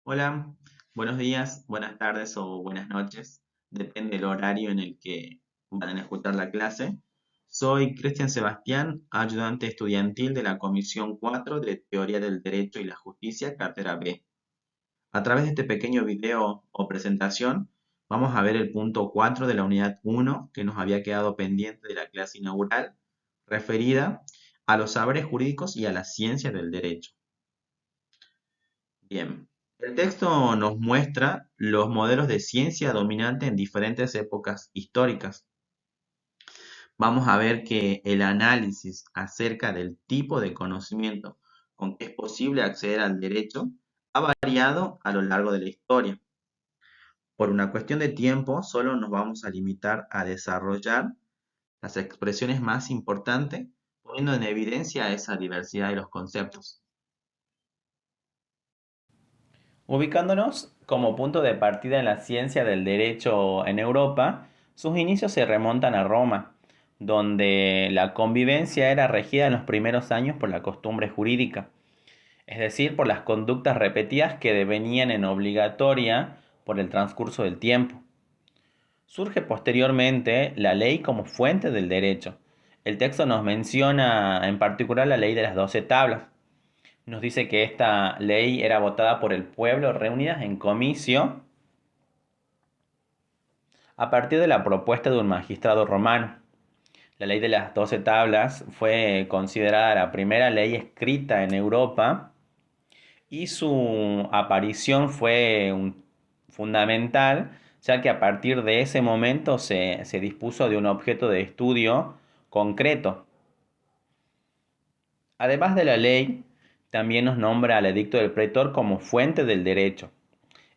Hola, buenos días, buenas tardes o buenas noches, depende del horario en el que van a escuchar la clase. Soy Cristian Sebastián, ayudante estudiantil de la Comisión 4 de Teoría del Derecho y la Justicia, Cátedra B. A través de este pequeño video o presentación, vamos a ver el punto 4 de la unidad 1 que nos había quedado pendiente de la clase inaugural, referida a los saberes jurídicos y a la ciencia del derecho. Bien, el texto nos muestra los modelos de ciencia dominante en diferentes épocas históricas. Vamos a ver que el análisis acerca del tipo de conocimiento con que es posible acceder al derecho ha variado a lo largo de la historia. Por una cuestión de tiempo, solo nos vamos a limitar a desarrollar las expresiones más importantes, poniendo en evidencia esa diversidad de los conceptos. Ubicándonos como punto de partida en la ciencia del derecho en Europa, sus inicios se remontan a Roma, donde la convivencia era regida en los primeros años por la costumbre jurídica, es decir, por las conductas repetidas que devenían en obligatoria por el transcurso del tiempo. Surge posteriormente la ley como fuente del derecho. El texto nos menciona en particular la ley de las 12 tablas. Nos dice que esta ley era votada por el pueblo reunidas en comicio a partir de la propuesta de un magistrado romano. La ley de las 12 tablas fue considerada la primera ley escrita en Europa y su aparición fue fundamental, ya que a partir de ese momento se dispuso de un objeto de estudio concreto. Además de la ley, también nos nombra al edicto del pretor como fuente del derecho.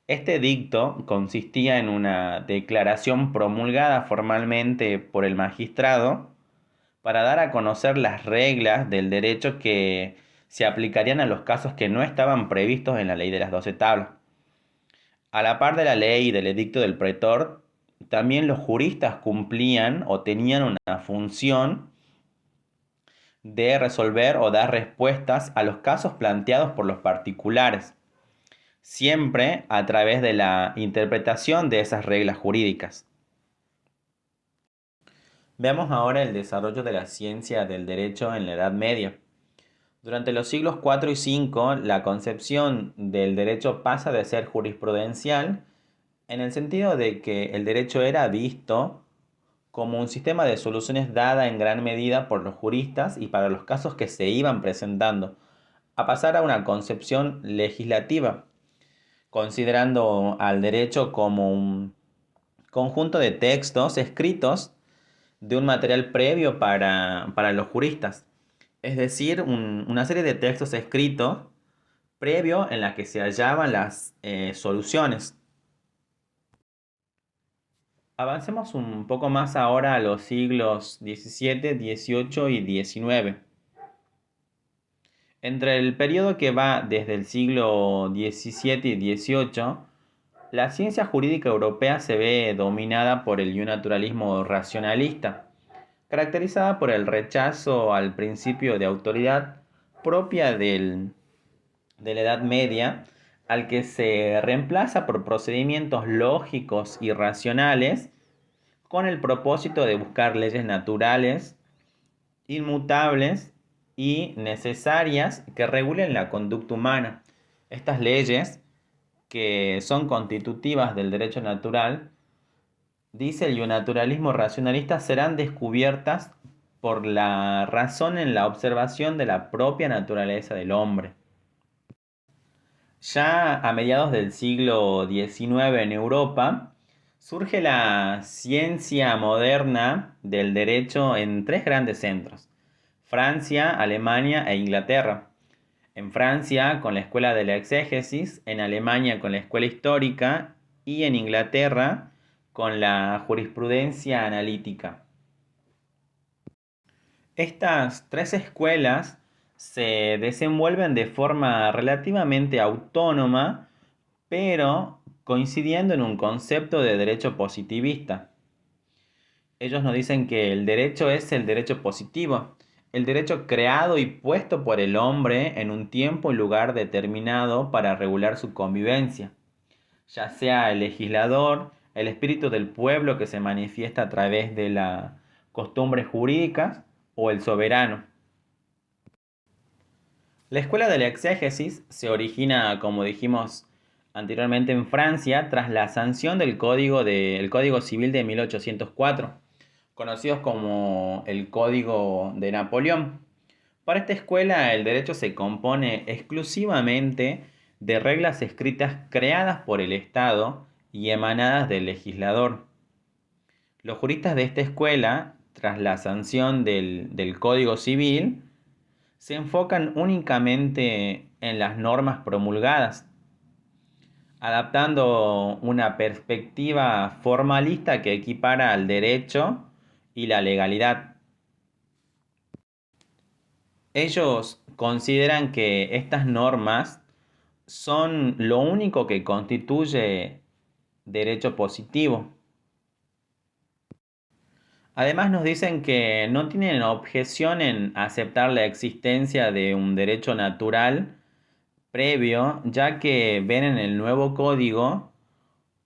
Este edicto consistía en una declaración promulgada formalmente por el magistrado para dar a conocer las reglas del derecho que se aplicarían a los casos que no estaban previstos en la ley de las 12 tablas. A la par de la ley y del edicto del pretor, también los juristas cumplían o tenían una función de resolver o dar respuestas a los casos planteados por los particulares, siempre a través de la interpretación de esas reglas jurídicas. Veamos ahora el desarrollo de la ciencia del derecho en la Edad Media. Durante los siglos IV y V, la concepción del derecho pasa de ser jurisprudencial en el sentido de que el derecho era visto como un sistema de soluciones dada en gran medida por los juristas y para los casos que se iban presentando, a pasar a una concepción legislativa, considerando al derecho como un conjunto de textos escritos de un material previo para los juristas. Es decir, una serie de textos escritos previo en la que se hallaban las soluciones. Avancemos un poco más ahora a los siglos XVII, XVIII y XIX. Entre el periodo que va desde el siglo XVII y XVIII, la ciencia jurídica europea se ve dominada por el naturalismo racionalista, caracterizada por el rechazo al principio de autoridad propia de la Edad Media, al que se reemplaza por procedimientos lógicos y racionales con el propósito de buscar leyes naturales, inmutables y necesarias que regulen la conducta humana. Estas leyes, que son constitutivas del derecho natural, dice el naturalismo racionalista, serán descubiertas por la razón en la observación de la propia naturaleza del hombre. Ya a mediados del siglo XIX en Europa, surge la ciencia moderna del derecho en tres grandes centros: Francia, Alemania e Inglaterra. En Francia con la escuela de la exégesis, en Alemania con la escuela histórica y en Inglaterra con la jurisprudencia analítica. Estas tres escuelas se desenvuelven de forma relativamente autónoma, pero coincidiendo en un concepto de derecho positivista. Ellos nos dicen que el derecho es el derecho positivo, El derecho creado y puesto por el hombre en un tiempo y lugar determinado para regular su convivencia, ya sea el legislador, el espíritu del pueblo que se manifiesta a través de las costumbres jurídicas o el soberano. La escuela de la exégesis se origina, como dijimos anteriormente, en Francia tras la sanción del Código Civil de 1804, conocidos como el Código de Napoleón. Para esta escuela el derecho se compone exclusivamente de reglas escritas creadas por el Estado y emanadas del legislador. Los juristas de esta escuela, tras la sanción del Código Civil, se enfocan únicamente en las normas promulgadas, adaptando una perspectiva formalista que equipara al derecho y la legalidad. Ellos consideran que estas normas son lo único que constituye derecho positivo. Además nos dicen que no tienen objeción en aceptar la existencia de un derecho natural previo, ya que ven en el nuevo código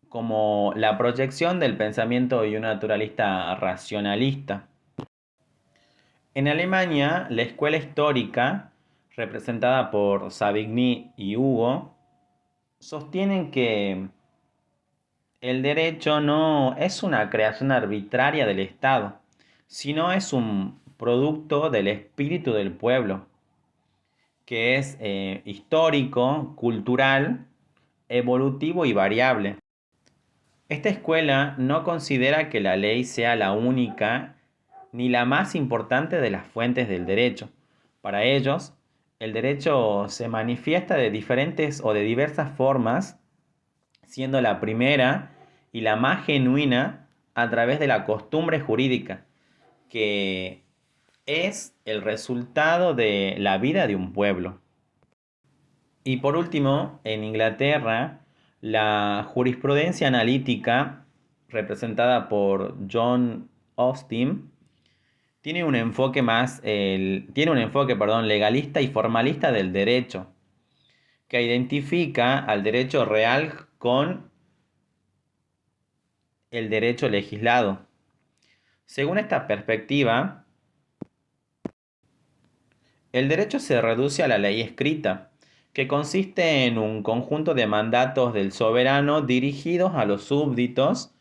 como la proyección del pensamiento y un naturalista racionalista. En Alemania, la escuela histórica, representada por Savigny y Hugo, sostienen que el derecho no es una creación arbitraria del Estado, sino es un producto del espíritu del pueblo, que es histórico, cultural, evolutivo y variable. Esta escuela no considera que la ley sea la única ni la más importante de las fuentes del derecho. Para ellos, el derecho se manifiesta de diferentes o de diversas formas, siendo la primera y la más genuina a través de la costumbre jurídica, que es el resultado de la vida de un pueblo. Y por último, en Inglaterra, la jurisprudencia analítica, representada por John Austin, tiene un enfoque legalista y formalista del derecho, que identifica al derecho real con el derecho legislado. Según esta perspectiva, el derecho se reduce a la ley escrita, que consiste en un conjunto de mandatos del soberano dirigidos a los súbditos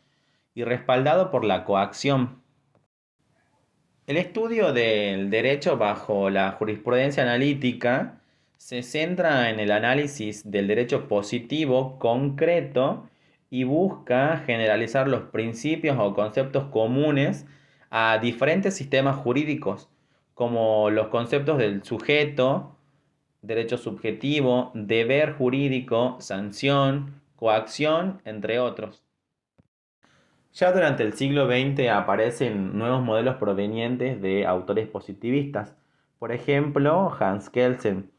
y respaldado por la coacción. El estudio del derecho bajo la jurisprudencia analítica se centra en el análisis del derecho positivo concreto y busca generalizar los principios o conceptos comunes a diferentes sistemas jurídicos, como los conceptos del sujeto, derecho subjetivo, deber jurídico, sanción, coacción, entre otros. Ya durante el siglo XX aparecen nuevos modelos provenientes de autores positivistas. Por ejemplo, Hans Kelsen,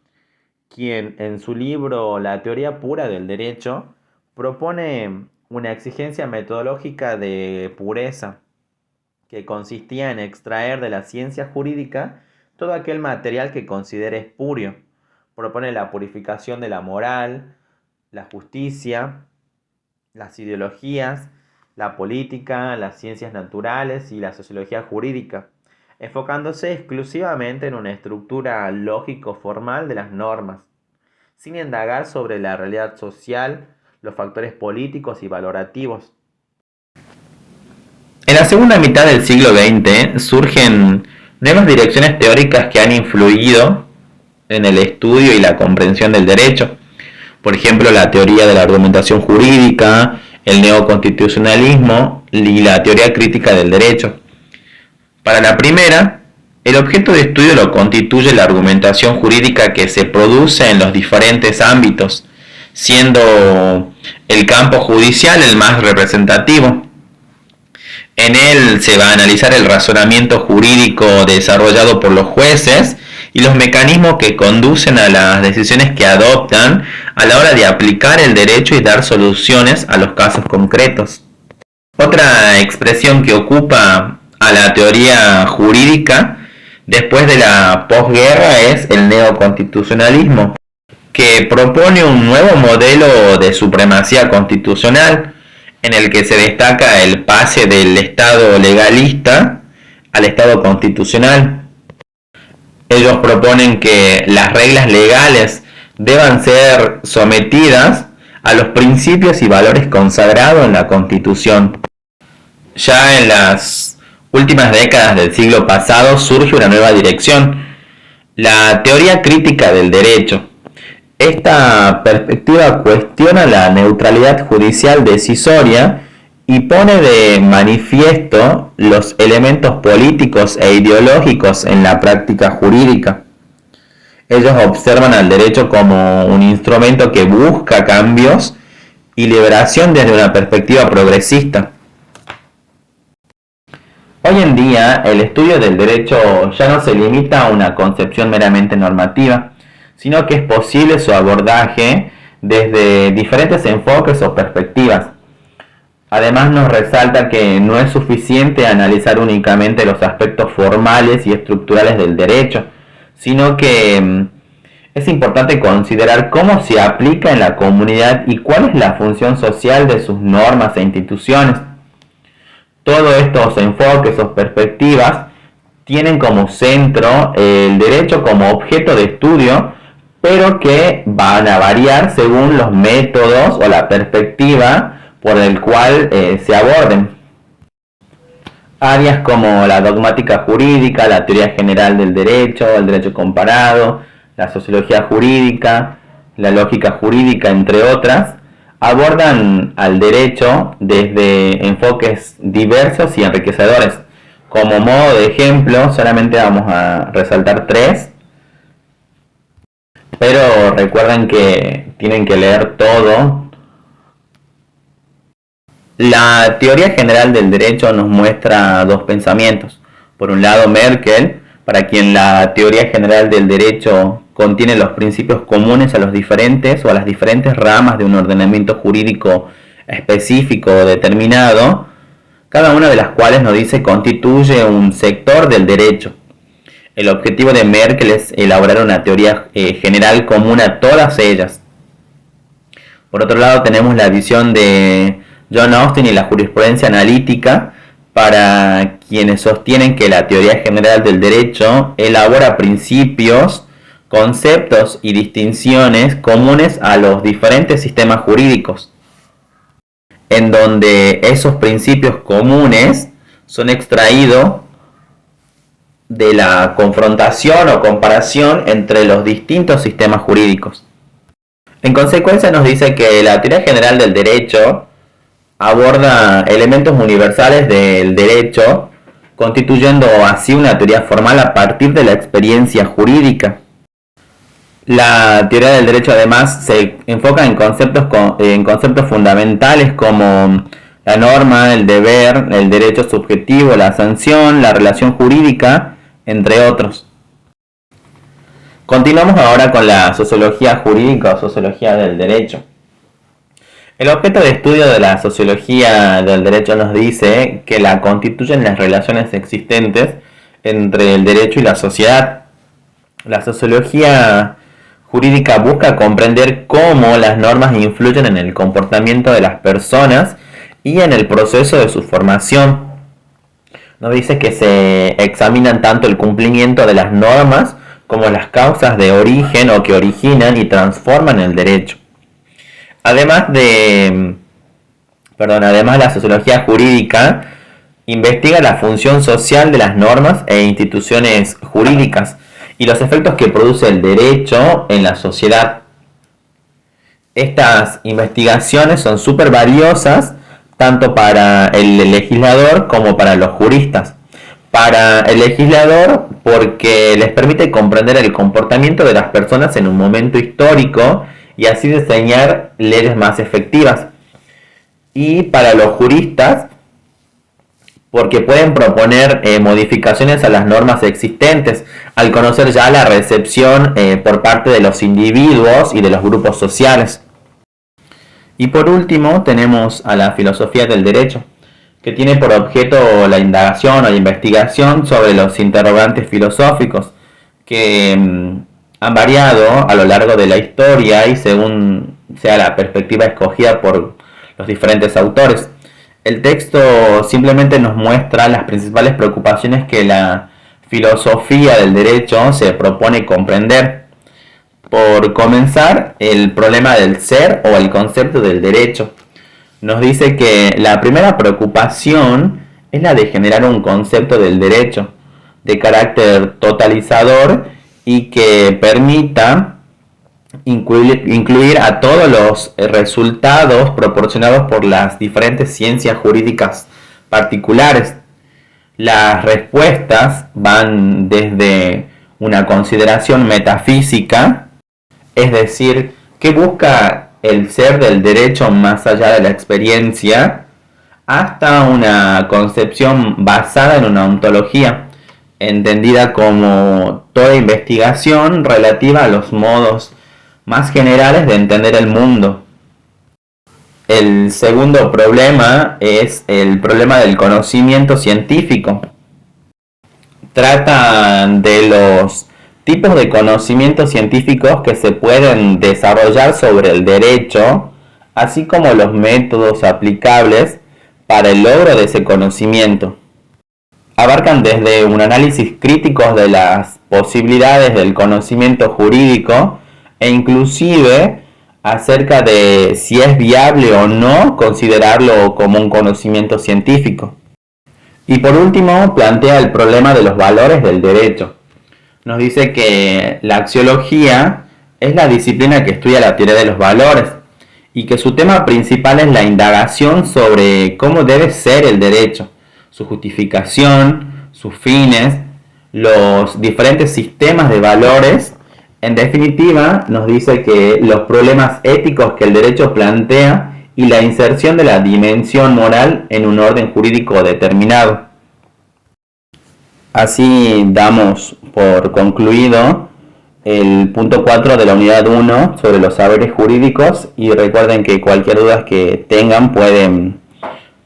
quien en su libro La teoría pura del derecho propone una exigencia metodológica de pureza que consistía en extraer de la ciencia jurídica todo aquel material que considere espurio. Propone la purificación de la moral, la justicia, las ideologías, la política, las ciencias naturales y la sociología jurídica, enfocándose exclusivamente en una estructura lógico-formal de las normas, sin indagar sobre la realidad social, los factores políticos y valorativos. En la segunda mitad del siglo XX surgen nuevas direcciones teóricas que han influido en el estudio y la comprensión del derecho. Por ejemplo, la teoría de la argumentación jurídica, el neoconstitucionalismo y la teoría crítica del derecho. Para la primera, el objeto de estudio lo constituye la argumentación jurídica que se produce en los diferentes ámbitos, siendo el campo judicial el más representativo. En él se va a analizar el razonamiento jurídico desarrollado por los jueces y los mecanismos que conducen a las decisiones que adoptan a la hora de aplicar el derecho y dar soluciones a los casos concretos. Otra expresión que ocupa a la teoría jurídica después de la posguerra es el neoconstitucionalismo, que propone un nuevo modelo de supremacía constitucional en el que se destaca el pase del Estado legalista al Estado constitucional. Ellos proponen que las reglas legales deban ser sometidas a los principios y valores consagrados en la Constitución. Ya en las últimas décadas del siglo pasado surge una nueva dirección, la teoría crítica del derecho. Esta perspectiva cuestiona la neutralidad judicial decisoria y pone de manifiesto los elementos políticos e ideológicos en la práctica jurídica. Ellos observan al derecho como un instrumento que busca cambios y liberación desde una perspectiva progresista. Hoy en día, el estudio del derecho ya no se limita a una concepción meramente normativa, sino que es posible su abordaje desde diferentes enfoques o perspectivas. Además, nos resalta que no es suficiente analizar únicamente los aspectos formales y estructurales del derecho, sino que es importante considerar cómo se aplica en la comunidad y cuál es la función social de sus normas e instituciones. Todos estos enfoques o perspectivas tienen como centro el derecho como objeto de estudio, pero que van a variar según los métodos o la perspectiva por el cual se aborden. Áreas como la dogmática jurídica, la teoría general del derecho, el derecho comparado, la sociología jurídica, la lógica jurídica, entre otras, abordan al derecho desde enfoques diversos y enriquecedores. Como modo de ejemplo, solamente vamos a resaltar 3, pero recuerden que tienen que leer todo. La teoría general del derecho nos muestra dos pensamientos. Por un lado, Merkel, para quien la teoría general del derecho contiene los principios comunes a los diferentes o a las diferentes ramas de un ordenamiento jurídico específico o determinado, cada una de las cuales nos dice constituye un sector del derecho. El objetivo de Merkel es elaborar una teoría general común a todas ellas. Por otro lado, tenemos la visión de John Austin y la jurisprudencia analítica, para quienes sostienen que la teoría general del derecho elabora principios, conceptos y distinciones comunes a los diferentes sistemas jurídicos, en donde esos principios comunes son extraídos de la confrontación o comparación entre los distintos sistemas jurídicos. En consecuencia, nos dice que la teoría general del derecho aborda elementos universales del derecho, constituyendo así una teoría formal a partir de la experiencia jurídica. La teoría del derecho además se enfoca en conceptos fundamentales como la norma, el deber, el derecho subjetivo, la sanción, la relación jurídica, entre otros. Continuamos ahora con la sociología jurídica o sociología del derecho. El objeto de estudio de la sociología del derecho nos dice que la constituyen las relaciones existentes entre el derecho y la sociedad. La sociología jurídica busca comprender cómo las normas influyen en el comportamiento de las personas y en el proceso de su formación. Nos dice que se examinan tanto el cumplimiento de las normas como las causas de origen o que originan y transforman el derecho. Además, la sociología jurídica investiga la función social de las normas e instituciones jurídicas y los efectos que produce el derecho en la sociedad. Estas investigaciones son súper valiosas tanto para el legislador como para los juristas. Para el legislador, porque les permite comprender el comportamiento de las personas en un momento histórico y así diseñar leyes más efectivas. Y para los juristas, porque pueden proponer modificaciones a las normas existentes, al conocer ya la recepción por parte de los individuos y de los grupos sociales. Y por último tenemos a la filosofía del derecho, que tiene por objeto la indagación o la investigación sobre los interrogantes filosóficos que han variado a lo largo de la historia y según sea la perspectiva escogida por los diferentes autores. El texto simplemente nos muestra las principales preocupaciones que la filosofía del derecho se propone comprender. Por comenzar, el problema del ser o el concepto del derecho. Nos dice que la primera preocupación es la de generar un concepto del derecho de carácter totalizador y que permita incluir a todos los resultados proporcionados por las diferentes ciencias jurídicas particulares. Las respuestas van desde una consideración metafísica, es decir, ¿qué busca el ser del derecho más allá de la experiencia?, hasta una concepción basada en una ontología, entendida como toda investigación relativa a los modos más generales de entender el mundo. El segundo problema es el problema del conocimiento científico. Trata de los tipos de conocimientos científicos que se pueden desarrollar sobre el derecho, así como los métodos aplicables para el logro de ese conocimiento. Abarcan desde un análisis crítico de las posibilidades del conocimiento jurídico e inclusive acerca de si es viable o no considerarlo como un conocimiento científico. Y por último, plantea el problema de los valores del derecho. Nos dice que la axiología es la disciplina que estudia la teoría de los valores y que su tema principal es la indagación sobre cómo debe ser el derecho, su justificación, sus fines, los diferentes sistemas de valores. En definitiva, nos dice que los problemas éticos que el derecho plantea y la inserción de la dimensión moral en un orden jurídico determinado. Así damos por concluido el punto 4 de la unidad 1 sobre los saberes jurídicos, y recuerden que cualquier duda que tengan pueden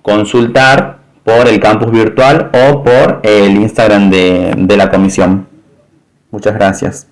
consultar por el campus virtual o por el Instagram de la comisión. Muchas gracias.